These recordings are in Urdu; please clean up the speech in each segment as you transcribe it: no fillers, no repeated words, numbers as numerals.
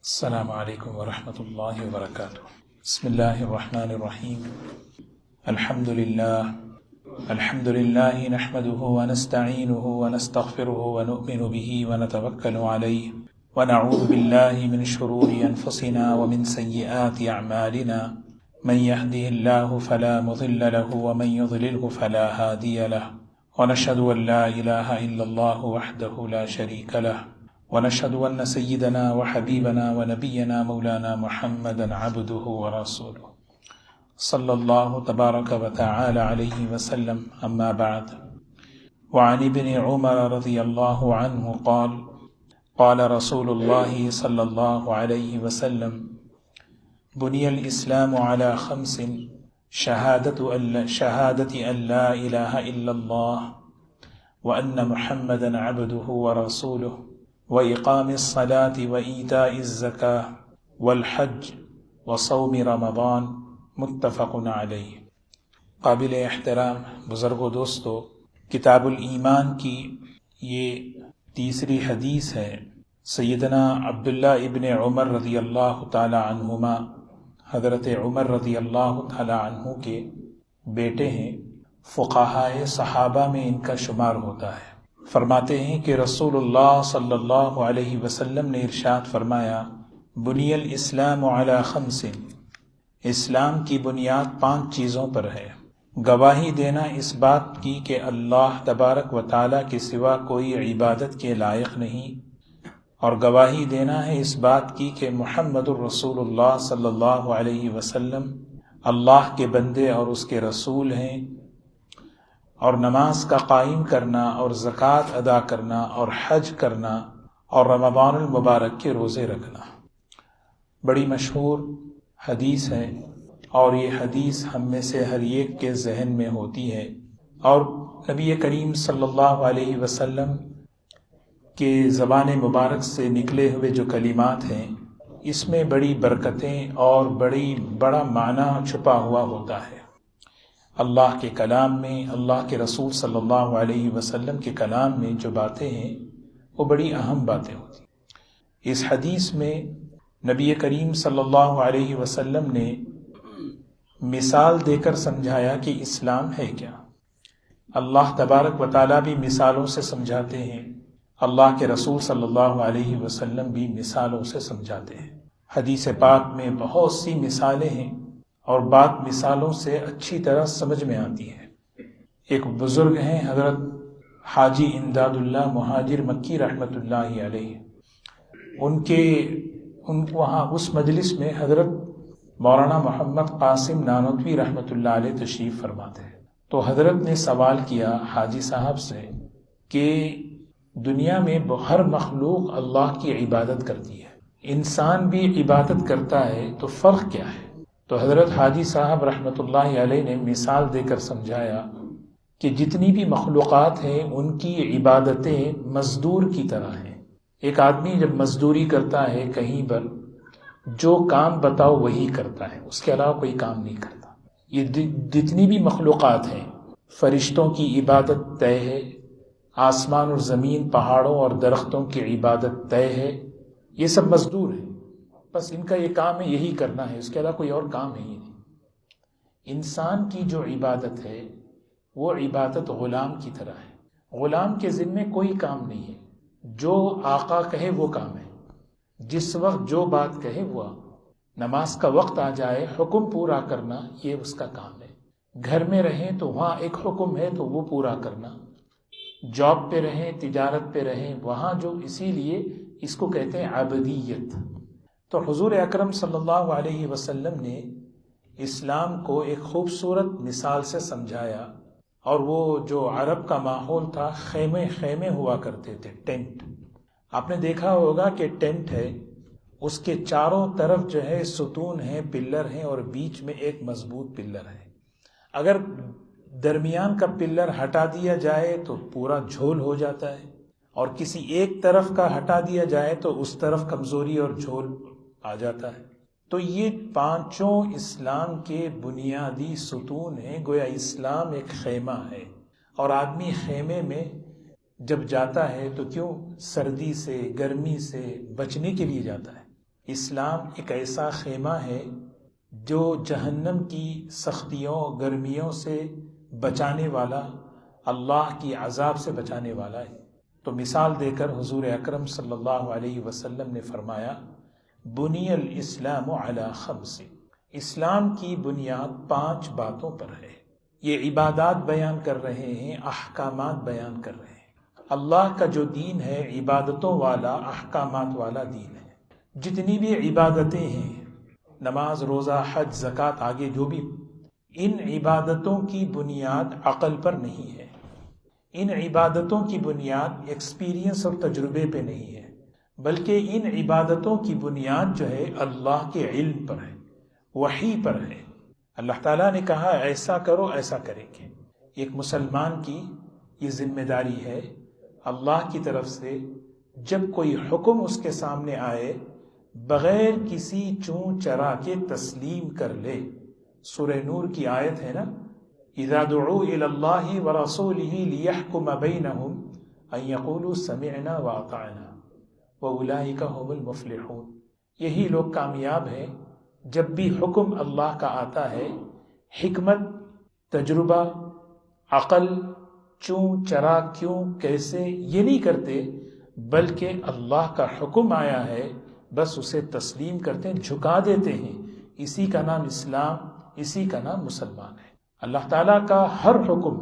السلام علیکم ورحمۃ اللہ وبرکاتہ۔ بسم اللہ الرحمن الرحیم۔ الحمد للہ نحمده ونستعینه ونستغفره ونؤمن به ونتوکل علیہ ونعوذ باللہ من شرور انفسنا ومن سیئات اعمالنا من يهده الله فلا مضل له ومن يضلله فلا هادی له ونشهد ان لا الہ الا اللہ وحده لا شریک له ونشهد أن سيدنا وحبيبنا ونبينا مولانا محمدا عبده ورسوله صلى الله تبارك وتعالى عليه وسلم، أما بعد. وعن ابن عمر رضي الله عنه قال قال رسول الله صلى الله عليه وسلم: بني الإسلام على خمس: شهادة أن لا إله إلا الله وأن محمدا عبده ورسوله وإقام الصلاة وإيتاء الزكاة والحج وصوم رمضان، متفق علیہ۔ قابل احترام بزرگ و دوستو، کتاب الایمان کی یہ تیسری حدیث ہے۔ سیدنا عبداللہ ابن عمر رضی اللہ تعالی عنہما، حضرت عمر رضی اللہ تعالی عنہ کے بیٹے ہیں، فقہائے صحابہ میں ان کا شمار ہوتا ہے۔ فرماتے ہیں کہ رسول اللہ صلی اللہ علیہ وسلم نے ارشاد فرمایا: بنی الاسلام علی خمس، اسلام کی بنیاد 5 چیزوں پر ہے۔ گواہی دینا اس بات کی کہ اللہ تبارک و تعالیٰ کے سوا کوئی عبادت کے لائق نہیں، اور گواہی دینا ہے اس بات کی کہ محمد الرسول اللہ صلی اللہ علیہ وسلم اللہ کے بندے اور اس کے رسول ہیں، اور نماز کا قائم کرنا اور زکوٰۃ ادا کرنا اور حج کرنا اور رمضان المبارک کے روزے رکھنا۔ بڑی مشہور حدیث ہے، اور یہ حدیث ہم میں سے ہر ایک کے ذہن میں ہوتی ہے، اور نبی کریم صلی اللہ علیہ وسلم کے زبان مبارک سے نکلے ہوئے جو کلمات ہیں، اس میں بڑی برکتیں اور بڑا معنی چھپا ہوا ہوتا ہے۔ اللہ کے کلام میں، اللہ کے رسول صلی اللہ علیہ وسلم کے کلام میں جو باتیں ہیں وہ بڑی اہم باتیں ہوتی ہیں۔ اس حدیث میں نبی کریم صلی اللہ علیہ وسلم نے مثال دے کر سمجھایا کہ اسلام ہے کیا۔ اللہ تبارک و تعالیٰ بھی مثالوں سے سمجھاتے ہیں، اللہ کے رسول صلی اللہ علیہ وسلم بھی مثالوں سے سمجھاتے ہیں۔ حدیث پاک میں بہت سی مثالیں ہیں، اور بات مثالوں سے اچھی طرح سمجھ میں آتی ہے۔ ایک بزرگ ہیں حضرت حاجی امداد اللہ مہاجر مکی رحمۃ اللہ علیہ، وہاں اس مجلس میں حضرت مولانا محمد قاسم نانوتوی رحمۃ اللہ علیہ تشریف فرماتے ہیں۔ تو حضرت نے سوال کیا حاجی صاحب سے کہ دنیا میں ہر مخلوق اللہ کی عبادت کرتی ہے، انسان بھی عبادت کرتا ہے، تو فرق کیا ہے؟ تو حضرت حاجی صاحب رحمۃ اللہ علیہ نے مثال دے کر سمجھایا کہ جتنی بھی مخلوقات ہیں ان کی عبادتیں مزدور کی طرح ہیں۔ ایک آدمی جب مزدوری کرتا ہے کہیں پر، جو کام بتاؤ وہی کرتا ہے، اس کے علاوہ کوئی کام نہیں کرتا۔ یہ جتنی بھی مخلوقات ہیں، فرشتوں کی عبادت طے ہے، آسمان اور زمین، پہاڑوں اور درختوں کی عبادت طے ہے، یہ سب مزدور ہیں، بس ان کا یہ کام ہے، یہی کرنا ہے، اس کے علاوہ کوئی اور کام ہے ہی نہیں۔ انسان کی جو عبادت ہے وہ عبادت غلام کی طرح ہے۔ غلام کے ذمے کوئی کام نہیں ہے، جو آقا کہے وہ کام ہے، جس وقت جو بات کہے وہ۔ نماز کا وقت آ جائے، حکم پورا کرنا یہ اس کا کام ہے۔ گھر میں رہیں تو وہاں ایک حکم ہے تو وہ پورا کرنا، جاب پہ رہیں، تجارت پہ رہیں، وہاں جو، اسی لیے اس کو کہتے ہیں عبدیت۔ تو حضور اکرم صلی اللہ علیہ وسلم نے اسلام کو ایک خوبصورت مثال سے سمجھایا، اور وہ جو عرب کا ماحول تھا، خیمے ہوا کرتے تھے، ٹینٹ۔ آپ نے دیکھا ہوگا کہ ٹینٹ ہے، اس کے چاروں طرف جو ہے ستون ہیں، پلر ہیں، اور بیچ میں ایک مضبوط پلر ہے۔ اگر درمیان کا پلر ہٹا دیا جائے تو پورا جھول ہو جاتا ہے، اور کسی ایک طرف کا ہٹا دیا جائے تو اس طرف کمزوری اور جھول آ جاتا ہے۔ تو یہ 5 اسلام کے بنیادی ستون ہیں۔ گویا اسلام ایک خیمہ ہے، اور آدمی خیمے میں جب جاتا ہے تو کیوں؟ سردی سے، گرمی سے بچنے کے لیے جاتا ہے۔ اسلام ایک ایسا خیمہ ہے جو جہنم کی سختیوں گرمیوں سے بچانے والا، اللہ کی عذاب سے بچانے والا ہے۔ تو مثال دے کر حضور اکرم صلی اللہ علیہ وسلم نے فرمایا بنی الاسلام علی خمس، اسلام کی بنیاد 5 باتوں پر ہے۔ یہ عبادات بیان کر رہے ہیں، احکامات بیان کر رہے ہیں۔ اللہ کا جو دین ہے عبادتوں والا، احکامات والا دین ہے۔ جتنی بھی عبادتیں ہیں، نماز، روزہ، حج، زکوٰۃ، آگے جو بھی، ان عبادتوں کی بنیاد عقل پر نہیں ہے، ان عبادتوں کی بنیاد ایکسپیرینس اور تجربے پہ نہیں ہے، بلکہ ان عبادتوں کی بنیاد جو ہے اللہ کے علم پر ہے، وحی پر ہے۔ اللہ تعالیٰ نے کہا ایسا کرو، ایسا کریں گے۔ ایک مسلمان کی یہ ذمہ داری ہے، اللہ کی طرف سے جب کوئی حکم اس کے سامنے آئے بغیر کسی چون چرا کے تسلیم کر لے۔ سورہ نور کی آیت ہے نا، اذا دعوا الی اللہ ورسولہ لیحکم بینہم ان یقولوا سمعنا واطعنا واولئک هم المفلحون۔ یہی لوگ کامیاب ہیں جب بھی حکم اللہ کا آتا ہے، حکمت، تجربہ، عقل، چون چرا کیوں کیسے یہ نہیں کرتے، بلکہ اللہ کا حکم آیا ہے بس اسے تسلیم کرتے ہیں، جھکا دیتے ہیں۔ اسی کا نام اسلام، اسی کا نام مسلمان ہے۔ اللہ تعالیٰ کا ہر حکم،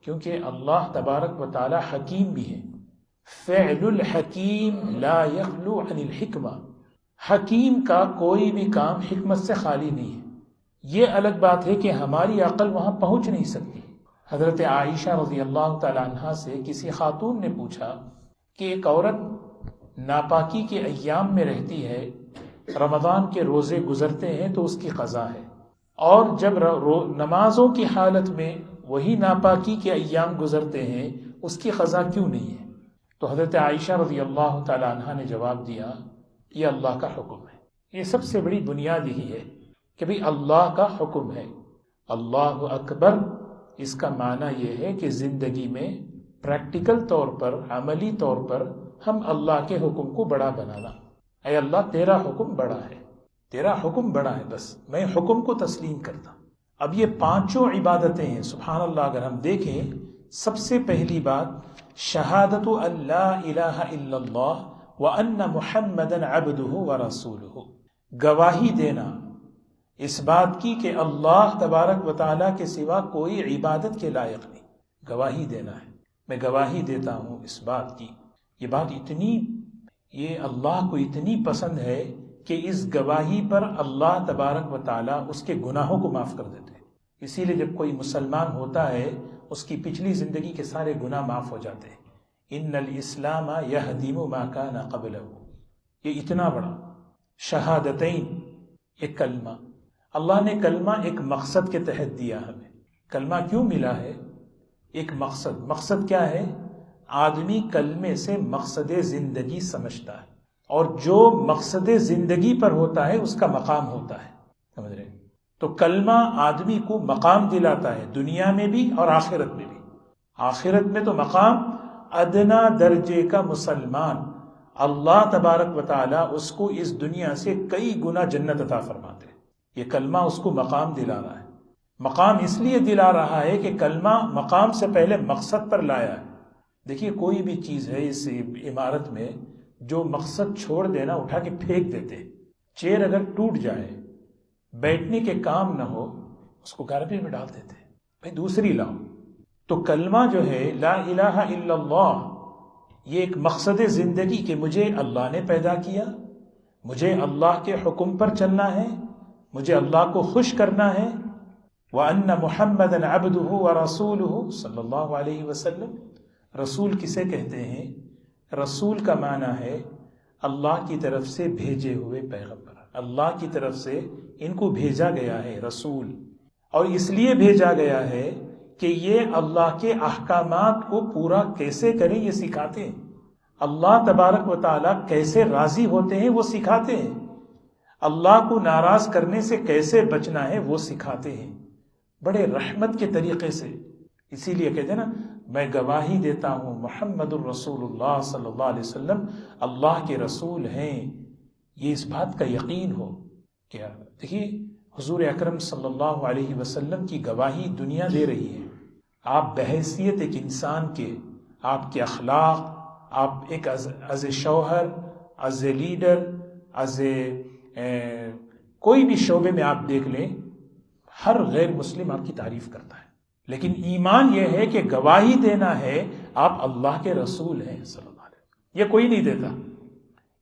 کیونکہ اللہ تبارک و تعالیٰ حکیم بھی ہے، فعل الحکیم لا یخلو عن الحکمہ، حکیم کا کوئی بھی کام حکمت سے خالی نہیں ہے۔ یہ الگ بات ہے کہ ہماری عقل وہاں پہنچ نہیں سکتی۔ حضرت عائشہ رضی اللہ تعالی عنہا سے کسی خاتون نے پوچھا کہ ایک عورت ناپاکی کے ایام میں رہتی ہے، رمضان کے روزے گزرتے ہیں تو اس کی قضا ہے، اور جب نمازوں کی حالت میں وہی ناپاکی کے ایام گزرتے ہیں اس کی قضا کیوں نہیں ہے؟ تو حضرت عائشہ رضی اللہ تعالی عنہا نے جواب دیا یہ اللہ کا حکم ہے۔ یہ سب سے بڑی بنیاد یہی ہے کہ بھئی اللہ کا حکم ہے۔ اللہ اکبر، اس کا معنی یہ ہے کہ زندگی میں پریکٹیکل طور پر، عملی طور پر ہم اللہ کے حکم کو بڑا بنانا۔ اے اللہ تیرا حکم بڑا ہے، تیرا حکم بڑا ہے، بس میں حکم کو تسلیم کرتا۔ اب یہ 5 عبادتیں ہیں، سبحان اللہ۔ اگر ہم دیکھیں، سب سے پہلی بات شہادت ان لا الہ الا اللہ وان محمدا عبدہ ورسولہ، گواہی دینا اس بات کی کہ اللہ تبارک و تعالیٰ کے سوا کوئی عبادت کے لائق نہیں، گواہی دینا ہے۔ میں گواہی دیتا ہوں اس بات کی، یہ بات یہ اللہ کو اتنی پسند ہے کہ اس گواہی پر اللہ تبارک و تعالیٰ اس کے گناہوں کو معاف کر دیتے ہیں۔ اسی لیے جب کوئی مسلمان ہوتا ہے اس کی پچھلی زندگی کے سارے گناہ معاف ہو جاتے ہیں۔ ان الاسلام یہدم ما کان قبلہ، یہ اتنا بڑا شہادتین، ایک کلمہ۔ اللہ نے کلمہ ایک مقصد کے تحت دیا ہمیں۔ کلمہ کیوں ملا ہے؟ ایک مقصد کیا ہے؟ آدمی کلمے سے مقصد زندگی سمجھتا ہے، اور جو مقصد زندگی پر ہوتا ہے اس کا مقام ہوتا ہے، سمجھ رہے؟ تو کلمہ آدمی کو مقام دلاتا ہے، دنیا میں بھی اور آخرت میں بھی۔ آخرت میں تو مقام ادنا درجے کا مسلمان، اللہ تبارک و تعالیٰ اس کو اس دنیا سے کئی گنا جنت عطا فرماتے ہیں۔ یہ کلمہ اس کو مقام دلا رہا ہے۔ مقام اس لیے دلا رہا ہے کہ کلمہ مقام سے پہلے مقصد پر لایا ہے۔ دیکھیے کوئی بھی چیز ہے اس عمارت میں جو مقصد چھوڑ دینا، اٹھا کے پھینک دیتے ہیں۔ چیئر اگر ٹوٹ جائے، بیٹھنے کے کام نہ ہو، اس کو گاربیج میں ڈال دیتے ہیں، بھائی دوسری لاؤ۔ تو کلمہ جو ہے لا الہ الا اللہ، یہ ایک مقصد زندگی کہ مجھے اللہ نے پیدا کیا، مجھے اللہ کے حکم پر چلنا ہے، مجھے اللہ کو خوش کرنا ہے۔ وَأَنَّ مُحَمَّدًا عَبْدُهُ وَرَسُولُهُ صلی اللہ علیہ وسلم۔ رسول کسے کہتے ہیں؟ رسول کا معنی ہے اللہ کی طرف سے بھیجے ہوئے پیغمبر، اللہ کی طرف سے ان کو بھیجا گیا ہے رسول، اور اس لیے بھیجا گیا ہے کہ یہ اللہ کے احکامات کو پورا کیسے کریں یہ سکھاتے ہیں، اللہ تبارک و تعالیٰ کیسے راضی ہوتے ہیں وہ سکھاتے ہیں، اللہ کو ناراض کرنے سے کیسے بچنا ہے وہ سکھاتے ہیں، بڑے رحمت کے طریقے سے۔ اسی لیے کہتے ہیں نا، میں گواہی دیتا ہوں محمد الرسول اللہ صلی اللہ علیہ وسلم اللہ کے رسول ہیں۔ یہ اس بات کا یقین ہو کہ دیکھیے حضور اکرم صلی اللہ علیہ وسلم کی گواہی دنیا دے رہی ہے. آپ بحیثیت ایک انسان کے، آپ کے اخلاق، آپ ایک از اے شوہر، از اے لیڈر، از اے کوئی بھی شعبے میں آپ دیکھ لیں، ہر غیر مسلم آپ کی تعریف کرتا ہے. لیکن ایمان یہ ہے کہ گواہی دینا ہے آپ اللہ کے رسول ہیں صلی اللہ علیہ وسلم. یہ کوئی نہیں دیتا.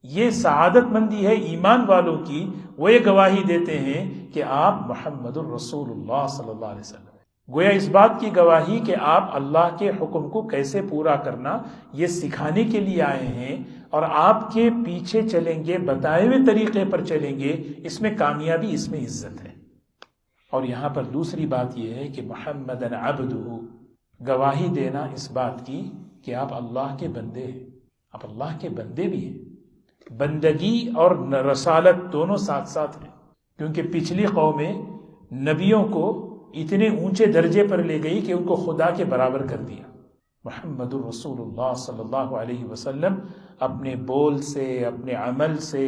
یہ سعادت مندی ہے ایمان والوں کی، وہ یہ گواہی دیتے ہیں کہ آپ محمد الرسول اللہ صلی اللہ علیہ وسلم. گویا اس بات کی گواہی کہ آپ اللہ کے حکم کو کیسے پورا کرنا یہ سکھانے کے لیے آئے ہیں، اور آپ کے پیچھے چلیں گے، بتائے ہوئے طریقے پر چلیں گے، اس میں کامیابی، اس میں عزت ہے. اور یہاں پر دوسری بات یہ ہے کہ محمدن عبدہ، گواہی دینا اس بات کی کہ آپ اللہ کے بندے ہیں. آپ اللہ کے بندے بھی ہیں. بندگی اور رسالت دونوں ساتھ ساتھ ہیں، کیونکہ پچھلی قومیں نبیوں کو اتنے اونچے درجے پر لے گئی کہ ان کو خدا کے برابر کر دیا. محمد الرسول اللہ صلی اللہ علیہ وسلم اپنے بول سے، اپنے عمل سے،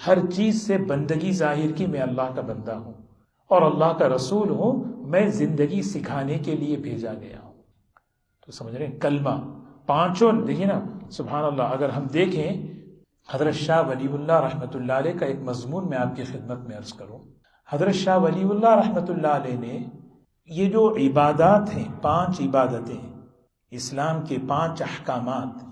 ہر چیز سے بندگی ظاہر کی، میں اللہ کا بندہ ہوں اور اللہ کا رسول ہوں، میں زندگی سکھانے کے لیے بھیجا گیا ہوں. تو سمجھ رہے ہیں کلمہ پانچوں. دیکھیے نا سبحان اللہ، اگر ہم دیکھیں حضرت شاہ ولی اللہ رحمۃ اللہ علیہ کا ایک مضمون میں آپ کی خدمت میں عرض کروں. حضرت شاہ ولی اللہ رحمۃ اللہ علیہ نے یہ جو عبادات ہیں، 5 عبادتیں، اسلام کے 5 احکامات،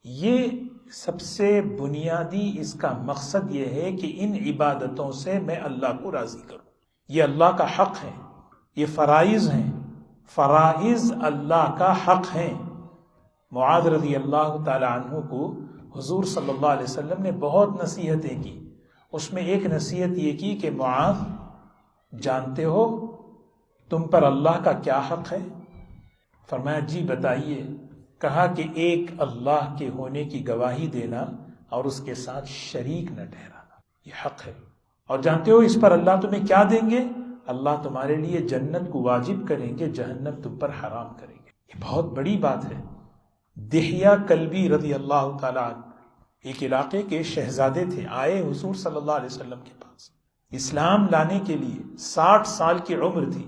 یہ سب سے بنیادی اس کا مقصد یہ ہے کہ ان عبادتوں سے میں اللہ کو راضی کروں. یہ اللہ کا حق ہے، یہ فرائض ہیں، فرائض اللہ کا حق ہیں. معاذ رضی اللہ تعالی عنہ کو حضور صلی اللہ علیہ وسلم نے بہت نصیحتیں کی. اس میں ایک نصیحت یہ کی کہ معاذ، جانتے ہو تم پر اللہ کا کیا حق ہے؟ فرمایا جی بتائیے. کہا کہ ایک اللہ کے ہونے کی گواہی دینا اور اس کے ساتھ شریک نہ ٹھہرانا، یہ حق ہے. اور جانتے ہو اس پر اللہ تمہیں کیا دیں گے؟ اللہ تمہارے لیے جنت کو واجب کریں گے، جہنم تم پر حرام کریں گے. یہ بہت بڑی بات ہے. دحیہ کلبی رضی اللہ تعالیٰ عنہ ایک علاقے کے شہزادے تھے، آئے حضور صلی اللہ علیہ وسلم کے پاس اسلام لانے کے لیے. 60 سال کی عمر تھی.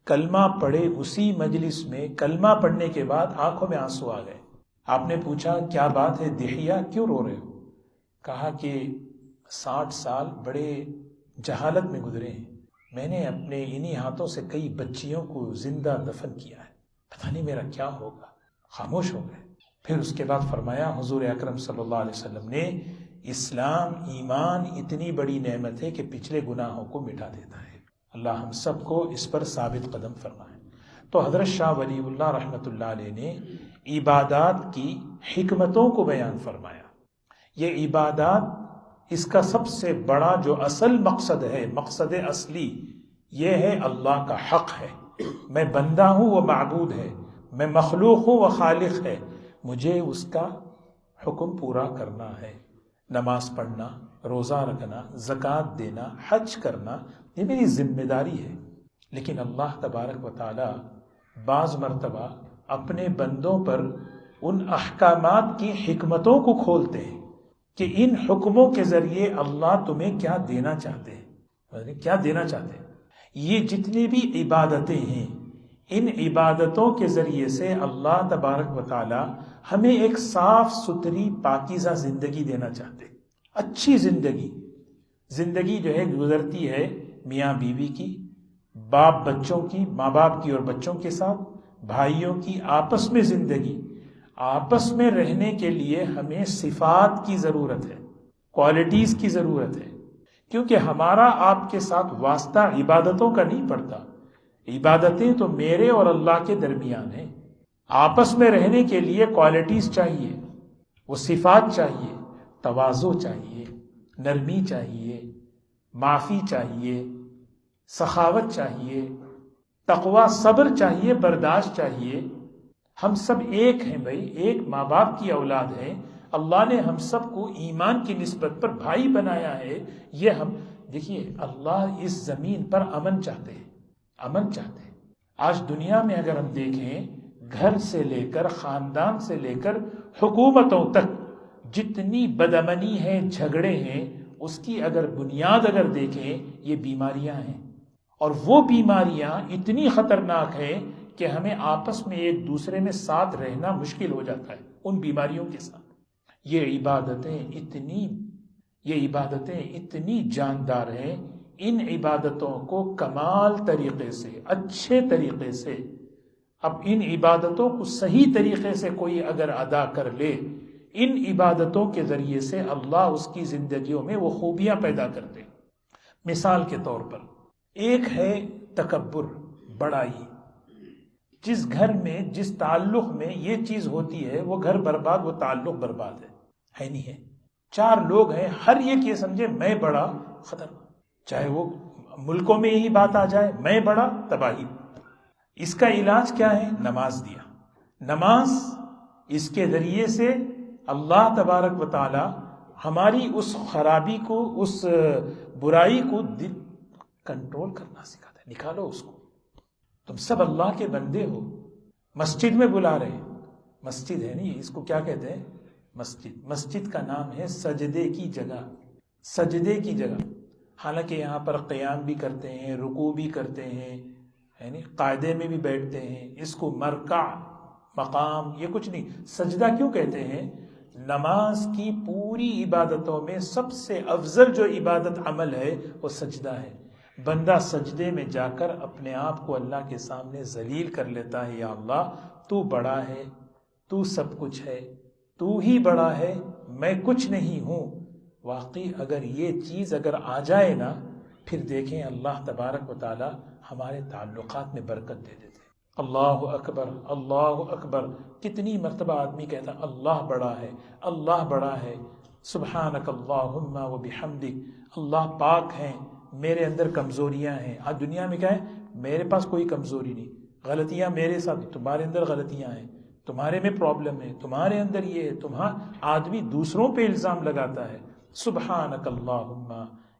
کلمہ پڑھے اسی مجلس میں، کلمہ پڑھنے کے بعد آنکھوں میں آنسو آ گئے. آپ نے پوچھا کیا بات ہے دحیہ، کیوں رو رہے ہو؟ کہا کہ 60 سال بڑے جہالت میں گزرے ہیں. میں نے اپنے انہی ہاتھوں سے کئی بچیوں کو زندہ دفن کیا ہے، پتہ نہیں میرا کیا ہوگا. خاموش ہو گئے. پھر اس کے بعد فرمایا حضور اکرم صلی اللہ علیہ وسلم نے، اسلام ایمان اتنی بڑی نعمت ہے کہ پچھلے گناہوں کو مٹا دیتا ہے. اللہ ہم سب کو اس پر ثابت قدم فرمائے. تو حضرت شاہ ولی اللہ رحمۃ اللہ علیہ نے عبادات کی حکمتوں کو بیان فرمایا. یہ عبادات، اس کا سب سے بڑا جو اصل مقصد ہے، مقصد اصلی، یہ ہے اللہ کا حق ہے. میں بندہ ہوں، وہ معبود ہے. میں مخلوق ہوں، وہ خالق ہے. مجھے اس کا حکم پورا کرنا ہے. نماز پڑھنا، روزہ رکھنا، زکوٰۃ دینا، حج کرنا، یہ میری ذمہ داری ہے. لیکن اللہ تبارک و تعالی بعض مرتبہ اپنے بندوں پر ان احکامات کی حکمتوں کو کھولتے ہیں کہ ان حکموں کے ذریعے اللہ تمہیں کیا دینا چاہتے ہیں، کیا دینا چاہتے ہیں. یہ جتنی بھی عبادتیں ہیں، ان عبادتوں کے ذریعے سے اللہ تبارک و تعالی ہمیں ایک صاف ستھری پاکیزہ زندگی دینا چاہتے ہیں. اچھی زندگی جو ہے گزرتی ہے میاں بیوی کی، باپ بچوں کی، ماں باپ کی اور بچوں کے ساتھ، بھائیوں کی، آپس میں زندگی. آپس میں رہنے کے لیے ہمیں صفات کی ضرورت ہے، کوالٹیز کی ضرورت ہے، کیونکہ ہمارا آپ کے ساتھ واسطہ عبادتوں کا نہیں پڑتا. عبادتیں تو میرے اور اللہ کے درمیان ہیں. آپس میں رہنے کے لیے کوالٹیز چاہیے، وہ صفات چاہیے. تواضع چاہیے، نرمی چاہیے، معافی چاہیے، سخاوت چاہیے، تقوی، صبر چاہیے، برداشت چاہیے. ہم سب ایک ہیں بھائی، ایک ماں باپ کی اولاد ہیں. اللہ نے ہم سب کو ایمان کی نسبت پر بھائی بنایا ہے. یہ ہم دیکھیے، اللہ اس زمین پر امن چاہتے ہیں، امن چاہتے ہیں. آج دنیا میں اگر ہم دیکھیں، گھر سے لے کر، خاندان سے لے کر حکومتوں تک جتنی بدامنی ہے، جھگڑے ہیں، اس کی اگر بنیاد اگر دیکھیں یہ بیماریاں ہیں، اور وہ بیماریاں اتنی خطرناک ہیں کہ ہمیں آپس میں ایک دوسرے میں ساتھ رہنا مشکل ہو جاتا ہے ان بیماریوں کے ساتھ۔ یہ عبادتیں اتنی جاندار ہیں، ان عبادتوں کو کمال طریقے سے، اچھے طریقے سے، اب ان عبادتوں کو صحیح طریقے سے کوئی اگر ادا کر لے، ان عبادتوں کے ذریعے سے اللہ اس کی زندگیوں میں وہ خوبیاں پیدا کرتے۔ مثال کے طور پر ایک ہے تکبر، بڑائی۔ جس گھر میں، جس تعلق میں یہ چیز ہوتی ہے وہ گھر برباد، وہ تعلق برباد ہے نہیں ہے۔ چار لوگ ہیں، ہر ایک یہ سمجھے میں بڑا، ختم، چاہے وہ ملکوں میں یہی بات آ جائے، میں بڑا، تباہی۔ اس کا علاج کیا ہے؟ نماز دیا۔ نماز، اس کے ذریعے سے اللہ تبارک و تعالی ہماری اس خرابی کو، اس برائی کو کنٹرول کرنا سکھاتا ہے۔ نکالو اس کو، تم سب اللہ کے بندے ہو، مسجد میں بلا رہے ہیں، مسجد ہے نہیں، اس کو کیا کہتے ہیں؟ مسجد۔ مسجد کا نام ہے سجدے کی جگہ، سجدے کی جگہ۔ حالانکہ یہاں پر قیام بھی کرتے ہیں، رکوع بھی کرتے ہیں، یعنی قاعدے میں بھی بیٹھتے ہیں، اس کو مرکع، مقام، یہ کچھ نہیں۔ سجدہ کیوں کہتے ہیں؟ نماز کی پوری عبادتوں میں سب سے افضل جو عبادت عمل ہے وہ سجدہ ہے۔ بندہ سجدے میں جا کر اپنے آپ کو اللہ کے سامنے ذلیل کر لیتا ہے، یا اللہ تو بڑا ہے، تو سب کچھ ہے، تو ہی بڑا ہے، میں کچھ نہیں ہوں۔ واقعی اگر یہ چیز اگر آ جائے نا، پھر دیکھیں اللہ تبارک و تعالی ہمارے تعلقات میں برکت دے دیتے۔ اللہ اکبر، اللہ اکبر، کتنی مرتبہ آدمی کہتا اللہ بڑا ہے، اللہ بڑا ہے، سبحانک اللہم و بحمدک، اللہ پاک ہیں، میرے اندر کمزوریاں ہیں۔ آج دنیا میں کیا ہے؟ میرے پاس کوئی کمزوری نہیں، غلطیاں میرے ساتھ، تمہارے اندر غلطیاں ہیں، تمہارے میں پرابلم ہے، تمہارے اندر یہ ہے، آدمی دوسروں پہ الزام لگاتا ہے۔ سبحانک اللہم،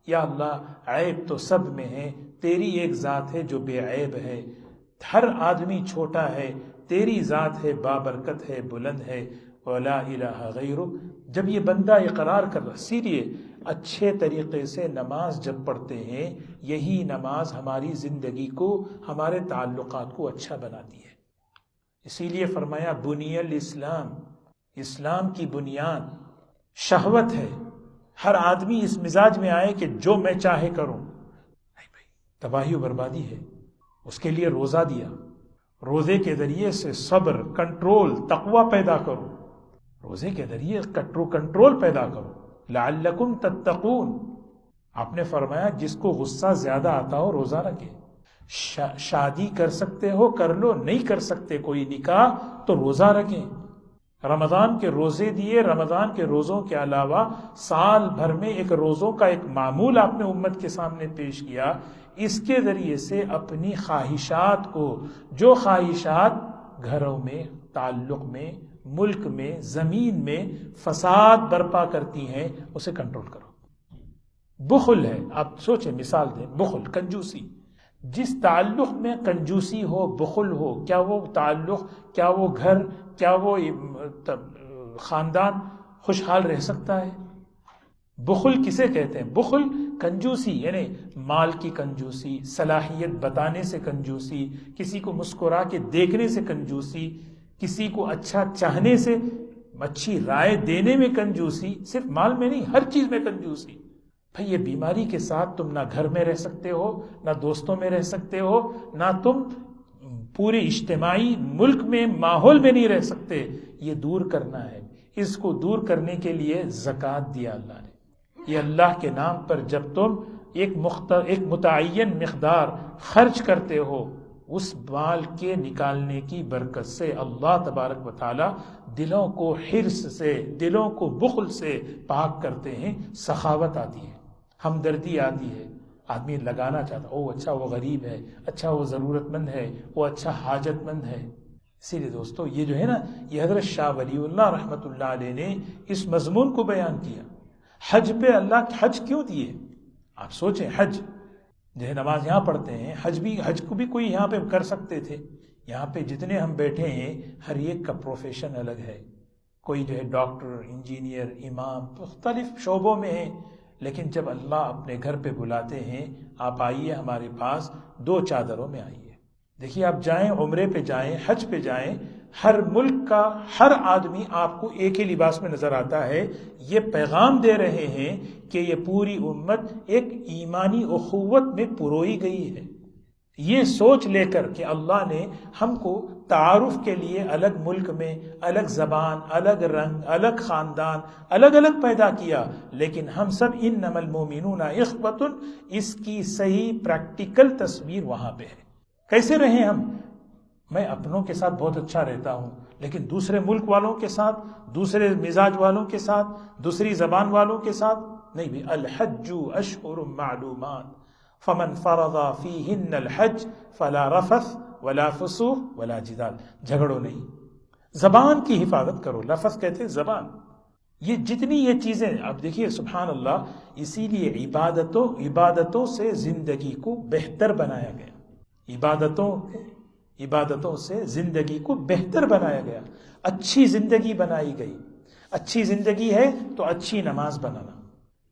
یا اللہ عیب تو سب میں ہے، تیری ایک ذات ہے جو بے عیب ہے، ہر آدمی چھوٹا ہے، تیری ذات ہے بابرکت ہے، بلند ہے، ولا الہ غیرک۔ جب یہ بندہ اقرار کر رہا، سیریے اچھے طریقے سے نماز جب پڑھتے ہیں، یہی نماز ہماری زندگی کو، ہمارے تعلقات کو اچھا بناتی ہے۔ اسی لیے فرمایا بنی الاسلام، اسلام کی بنیاد شہوت ہے۔ ہر آدمی اس مزاج میں آئے کہ جو میں چاہے کروں، نہیں بھائی، تباہی و بربادی ہے۔ اس کے لیے روزہ دیا، روزے کے ذریعے سے صبر، کنٹرول، تقوی پیدا کرو، روزے کے ذریعے کنٹرول پیدا کرو، لعلکم تتقون۔ آپ نے فرمایا جس کو غصہ زیادہ آتا ہو روزہ رکھے۔ شادی کر سکتے ہو کر لو، نہیں کر سکتے کوئی نکاح تو روزہ رکھیں۔ رمضان کے روزے دیے، رمضان کے روزوں کے علاوہ سال بھر میں ایک روزوں کا ایک معمول آپ نے امت کے سامنے پیش کیا۔ اس کے ذریعے سے اپنی خواہشات کو، جو خواہشات گھروں میں، تعلق میں، ملک میں، زمین میں فساد برپا کرتی ہیں، اسے کنٹرول کرو۔ بخل ہے، آپ سوچیں، مثال دیں، بخل، کنجوسی۔ جس تعلق میں کنجوسی ہو، بخل ہو، کیا وہ تعلق، کیا وہ گھر، کیا وہ خاندان خوشحال رہ سکتا ہے؟ بخل کسے کہتے ہیں؟ بخل کنجوسی، یعنی مال کی کنجوسی، صلاحیت بتانے سے کنجوسی، کسی کو مسکرا کے دیکھنے سے کنجوسی، کسی کو اچھا چاہنے سے، اچھی رائے دینے میں کنجوسی، صرف مال میں نہیں، ہر چیز میں کنجوسی۔ بھئی یہ بیماری کے ساتھ تم نہ گھر میں رہ سکتے ہو، نہ دوستوں میں رہ سکتے ہو، نہ تم پورے اجتماعی ملک میں، ماحول میں نہیں رہ سکتے۔ یہ دور کرنا ہے۔ اس کو دور کرنے کے لیے زکوٰۃ دیا اللہ نے۔ یہ اللہ کے نام پر جب تم ایک متعین مقدار خرچ کرتے ہو، اس مال کے نکالنے کی برکت سے اللہ تبارک و تعالی دلوں کو حرص سے، دلوں کو بخل سے پاک کرتے ہیں۔ سخاوت آتی ہے، ہمدردی آتی ہے، آدمی لگانا چاہتا، او اچھا وہ غریب ہے، اچھا وہ ضرورت مند ہے، وہ اچھا حاجت مند ہے۔ اسی لیے دوستو یہ جو ہے نا، یہ حضرت شاہ ولی اللہ رحمۃ اللہ علیہ نے اس مضمون کو بیان کیا۔ حج پہ اللہ حج کیوں دیے؟ آپ سوچیں، حج جو ہے نماز یہاں پڑھتے ہیں، حج کو بھی کوئی یہاں پہ کر سکتے تھے۔ یہاں پہ جتنے ہم بیٹھے ہیں، ہر ایک کا پروفیشن الگ ہے۔ کوئی جو ہے ڈاکٹر، انجینئر، امام، مختلف شعبوں میں ہے، لیکن جب اللہ اپنے گھر پہ بلاتے ہیں، آپ آئیے ہمارے پاس، 2 چادروں میں آئیے۔ دیکھیے آپ جائیں، عمرے پہ جائیں، حج پہ جائیں، ہر ملک کا ہر آدمی آپ کو ایک ہی لباس میں نظر آتا ہے۔ یہ پیغام دے رہے ہیں کہ یہ پوری امت ایک ایمانی اخوت میں پروئی گئی ہے۔ یہ سوچ لے کر کہ اللہ نے ہم کو تعارف کے لیے الگ ملک میں، الگ زبان، الگ رنگ، الگ خاندان، الگ الگ پیدا کیا، لیکن ہم سب انما المؤمنون اخوۃ، اس کی صحیح پریکٹیکل تصویر وہاں پہ ہے۔ کیسے رہیں ہم؟ میں اپنوں کے ساتھ بہت اچھا رہتا ہوں، لیکن دوسرے ملک والوں کے ساتھ، دوسرے مزاج والوں کے ساتھ، دوسری زبان والوں کے ساتھ نہیں بھی۔ الحج اشہر معلومات فمن فرض فیہن الحج فلا رفث ولا فسوق ولا جدال، جھگڑو نہیں، زبان کی حفاظت کرو، لفظ کہتے ہیں زبان۔ یہ جتنی یہ چیزیں، اب دیکھیے سبحان اللہ، اسی لیے عبادتوں سے زندگی کو بہتر بنایا گیا، عبادتوں سے زندگی کو بہتر بنایا گیا، اچھی زندگی بنائی گئی۔ اچھی زندگی ہے تو اچھی نماز بنانا،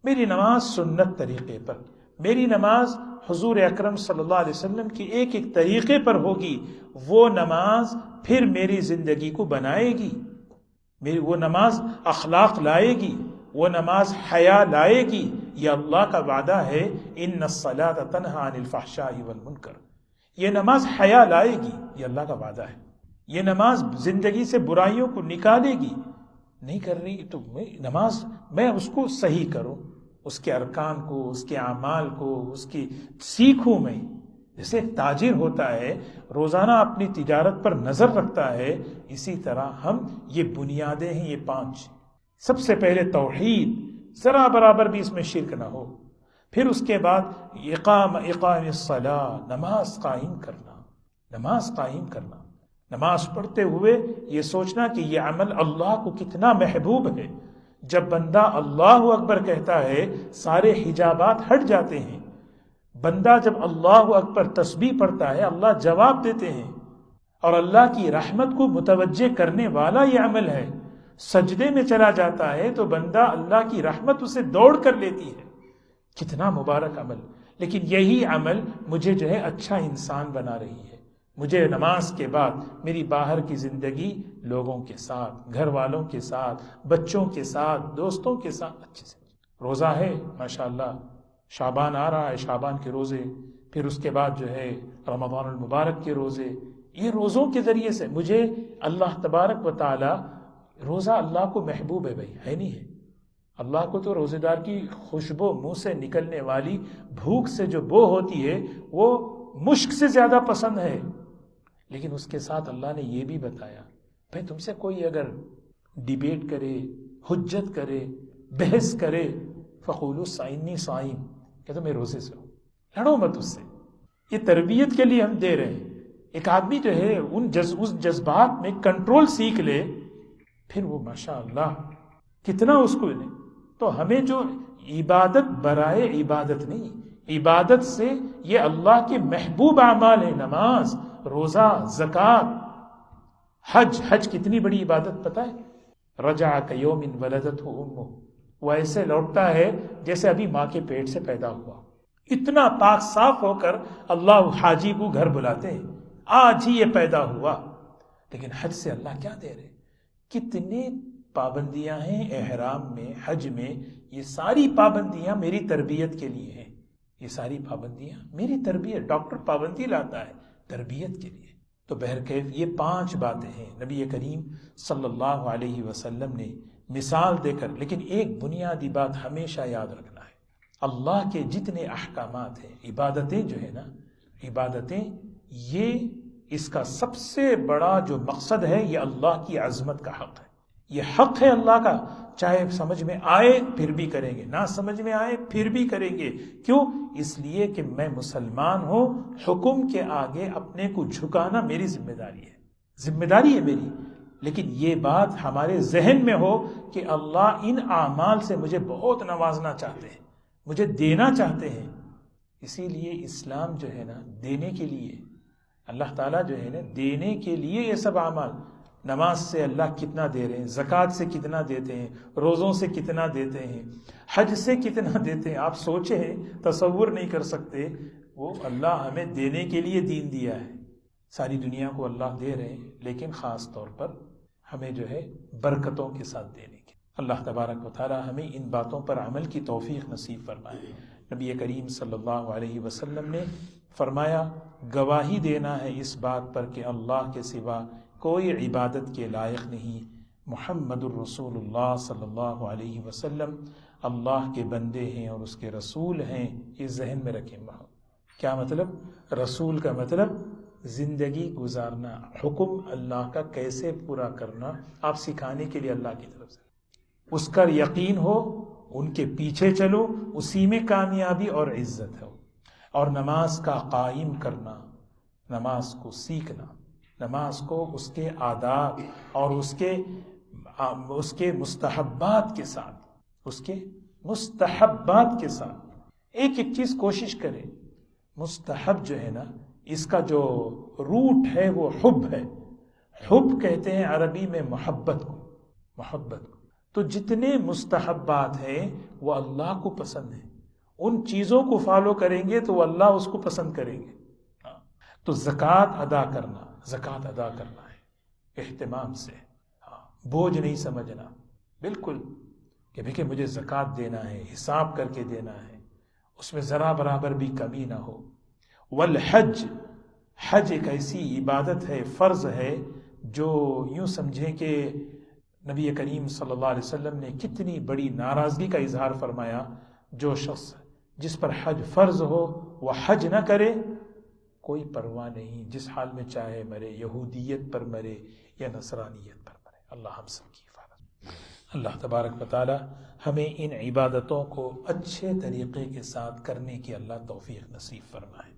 میری نماز سنت طریقے پر، میری نماز حضور اکرم صلی اللہ علیہ وسلم کی ایک ایک طریقے پر ہوگی، وہ نماز پھر میری زندگی کو بنائے گی، میری وہ نماز اخلاق لائے گی، وہ نماز حیا لائے گی۔ یہ اللہ کا وعدہ ہے، ان الصلاۃ تنہی عن الفحشاء والمنکر، یہ نماز حیا لائے گی، یہ اللہ کا وعدہ ہے۔ یہ نماز زندگی سے برائیوں کو نکالے گی۔ نہیں کر رہی تو نماز میں اس کو صحیح کروں، اس کے ارکان کو، اس کے اعمال کو، اس کی سیکھوں میں۔ جیسے تاجر ہوتا ہے، روزانہ اپنی تجارت پر نظر رکھتا ہے، اسی طرح ہم، یہ بنیادیں ہیں یہ 5۔ سب سے پہلے توحید، ذرا برابر بھی اس میں شرک نہ ہو۔ پھر اس کے بعد اقام الصلاۃ، نماز قائم کرنا، نماز پڑھتے ہوئے یہ سوچنا کہ یہ عمل اللہ کو کتنا محبوب ہے۔ جب بندہ اللہ اکبر کہتا ہے، سارے حجابات ہٹ جاتے ہیں۔ بندہ جب اللہ اکبر تسبیح پڑھتا ہے، اللہ جواب دیتے ہیں، اور اللہ کی رحمت کو متوجہ کرنے والا یہ عمل ہے۔ سجدے میں چلا جاتا ہے تو بندہ اللہ کی رحمت اسے دوڑ کر لیتی ہے۔ کتنا مبارک عمل! لیکن یہی عمل مجھے جو ہے اچھا انسان بنا رہی ہے۔ مجھے نماز کے بعد میری باہر کی زندگی لوگوں کے ساتھ، گھر والوں کے ساتھ، بچوں کے ساتھ، دوستوں کے ساتھ اچھے سے۔ روزہ ہے ماشاءاللہ، شعبان آ رہا ہے، شعبان کے روزے، پھر اس کے بعد جو ہے رمضان المبارک کے روزے۔ یہ روزوں کے ذریعے سے مجھے اللہ تبارک و تعالی، روزہ اللہ کو محبوب ہے بھائی، ہے نہیں ہے؟ اللہ کو تو روزے دار کی خوشبو، منہ سے نکلنے والی بھوک سے جو بو ہوتی ہے، وہ مشک سے زیادہ پسند ہے۔ لیکن اس کے ساتھ اللہ نے یہ بھی بتایا، بھائی تم سے کوئی اگر ڈیبیٹ کرے، حجت کرے، بحث کرے، فقولوا انی صائم، کہ تم روزے سے ہو، لڑو مت اس سے۔ یہ تربیت کے لیے ہم دے رہے ہیں۔ ایک آدمی جو ہے اس جذبات میں کنٹرول سیکھ لے، پھر وہ ماشاءاللہ کتنا اس کو لے۔ تو ہمیں جو عبادت برائے عبادت نہیں، عبادت سے یہ اللہ کے محبوب اعمال ہیں، نماز، روزہ، زکوٰۃ، حج کتنی بڑی عبادت پتہ ہے؟ رجع کیوم ولدتہ امہ، وہ ایسے لوٹتا ہے جیسے ابھی ماں کے پیٹ سے پیدا ہوا، اتنا پاک صاف ہو کر اللہ حاجی کو گھر بلاتے ہیں، آج ہی یہ پیدا ہوا۔ لیکن حج سے اللہ کیا دے رہے؟ کتنے پابندیاں ہیں احرام میں، حج میں۔ یہ ساری پابندیاں میری تربیت کے لیے ہیں، یہ ساری پابندیاں میری تربیت۔ ڈاکٹر پابندی لاتا ہے تربیت کے لیے۔ تو بہرکیف یہ 5 باتیں ہیں نبی کریم صلی اللہ علیہ وسلم نے مثال دے کر، لیکن ایک بنیادی بات ہمیشہ یاد رکھنا ہے، اللہ کے جتنے احکامات ہیں، عبادتیں جو ہے نا، عبادتیں، یہ اس کا سب سے بڑا جو مقصد ہے، یہ اللہ کی عظمت کا حق ہے۔ یہ حق ہے اللہ کا، چاہے سمجھ میں آئے پھر بھی کریں گے، نہ سمجھ میں آئے پھر بھی کریں گے۔ کیوں؟ اس لیے کہ میں مسلمان ہوں، حکم کے آگے اپنے کو جھکانا میری ذمہ داری ہے، ذمہ داری ہے میری۔ لیکن یہ بات ہمارے ذہن میں ہو کہ اللہ ان اعمال سے مجھے بہت نوازنا چاہتے ہیں، مجھے دینا چاہتے ہیں۔ اسی لیے اسلام جو ہے نا، دینے کے لیے، اللہ تعالیٰ جو ہے نا، دینے کے لیے یہ سب اعمال، نماز سے اللہ کتنا دے رہے ہیں، زکوٰۃ سے کتنا دیتے ہیں، روزوں سے کتنا دیتے ہیں، حج سے کتنا دیتے ہیں. آپ سوچیں، تصور نہیں کر سکتے. وہ اللہ ہمیں دینے کے لیے دین دیا ہے. ساری دنیا کو اللہ دے رہے ہیں، لیکن خاص طور پر ہمیں جو ہے برکتوں کے ساتھ دینے کی. اللہ تبارک و تعالی ہمیں ان باتوں پر عمل کی توفیق نصیب فرمائے. نبی کریم صلی اللہ علیہ وسلم نے فرمایا، گواہی دینا ہے اس بات پر کہ اللہ کے سوا کوئی عبادت کے لائق نہیں، محمد الرسول اللہ صلی اللہ علیہ وسلم اللہ کے بندے ہیں اور اس کے رسول ہیں. یہ ذہن میں رکھیں. کیا مطلب؟ رسول کا مطلب زندگی گزارنا، حکم اللہ کا کیسے پورا کرنا آپ سکھانے کے لیے اللہ کی طرف سے. اس کا یقین ہو، ان کے پیچھے چلو، اسی میں کامیابی اور عزت ہو. اور نماز کا قائم کرنا، نماز کو سیکھنا، نماز کو اس کے آداب اور اس کے مستحبات کے ساتھ، اس کے مستحبات کے ساتھ ایک ایک چیز کوشش کرے. مستحب جو ہے نا، اس کا جو روٹ ہے وہ حب ہے. حب کہتے ہیں عربی میں محبت کو. محبت کو تو جتنے مستحبات ہیں وہ اللہ کو پسند ہیں. ان چیزوں کو فالو کریں گے تو وہ اللہ اس کو پسند کریں گے. تو زکوٰۃ ادا کرنا، زکوٰۃ ادا کرنا ہے اہتمام سے. بوجھ نہیں سمجھنا بالکل کہ دیکھیں مجھے زکوٰۃ دینا ہے، حساب کر کے دینا ہے، اس میں ذرا برابر بھی کمی نہ ہو. والحج، حج ایک ایسی عبادت ہے، فرض ہے، جو یوں سمجھیں کہ نبی کریم صلی اللہ علیہ وسلم نے کتنی بڑی ناراضگی کا اظہار فرمایا. جو شخص جس پر حج فرض ہو وہ حج نہ کرے، کوئی پرواہ نہیں، جس حال میں چاہے مرے، یہودیت پر مرے یا نصرانیت پر مرے. اللہ ہم سب کی حفاظت. اللہ تبارک و تعالی ہمیں ان عبادتوں کو اچھے طریقے کے ساتھ کرنے کی اللہ توفیق نصیب فرمائے.